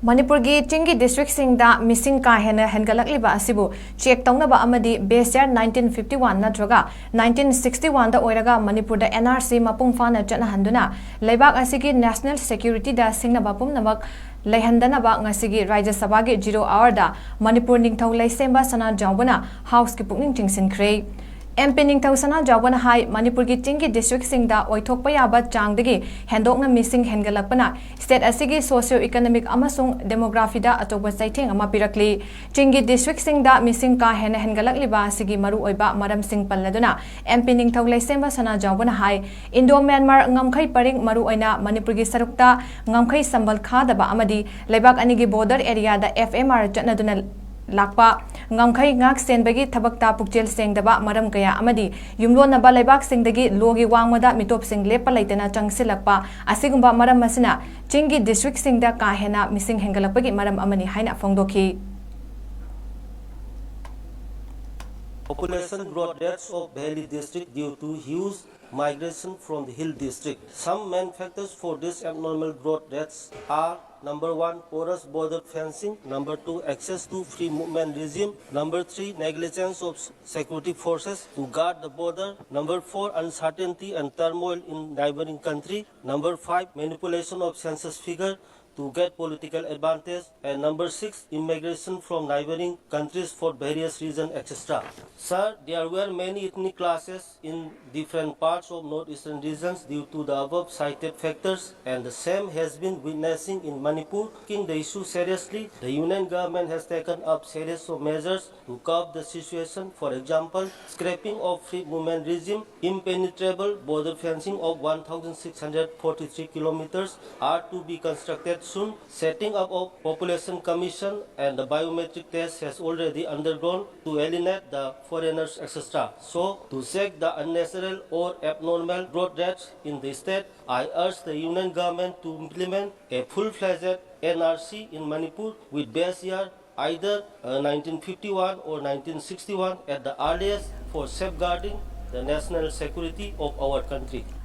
Manipurgi Chingi district singda missing ka hena hengalakliba asibu check taunaba amadi base year 1951 natraga 1961 da oiraga Manipur da NRC mapung fana chana handuna leibak asigi national security da singnaba pumnamak leihandanaba ngasigi Rajya Sabha gi 0 hour da Manipur ningthau leisemba sana jawbana house ki pukning tingsinkhre MP ningthau sana jawbana hai Manipur gi Chingi district singda oithokpa yaba changdagi hendokna missing hengalakpana state asigi socio economic amasung demography da atoba saitheng ama pirakli Chingi district singda missing ka hena hengalakliba asigi maru oiba maram sing palladuna MP ningthau leisemba sana jawbana hai Indo Myanmar ngamkhai paring maru oina Manipur gi sarukta ngamkhai sambal khadaba amadi leibak anigi border area da FMR chatnaduna lakpa ngamkhai ngak senbagi thabakta pukchel sengdaba maram kaya amadi yumlonaba leibak singdagi logi wangmada mitop sing lepa laitana changsilakpa asigumba maram masina Chingi district singda ka hena missing hengalakpagi maram amani haina phongdokhi Population growth rates of Valley district due to huge migration from the hill district. Some main factors for this abnormal growth rates are: number 1, porous border fencing; number 2, access to free movement regime; number 3, negligence of security forces to guard the border; number 4, uncertainty and turmoil in neighboring country; number 5, manipulation of census figure to get political advantage; and number 6, immigration from neighboring countries for various reasons, etc. Sir, there were many ethnic classes in different parts of northeastern regions due to the above cited factors, and the same has been witnessing in Manipur. Taking the issue seriously, the union government has taken up series of measures to curb the situation. For example, scrapping of free movement regime, impenetrable border fencing of 1,643 kilometers are to be constructed soon. Setting up of population commission and the biometric test has already undergone to eliminate the foreigners, etc. So, to check the unnatural or abnormal growth rates in the state, I urge the union government to implement a full-fledged NRC in Manipur with base year either 1951 or 1961 at the earliest for safeguarding the national security of our country.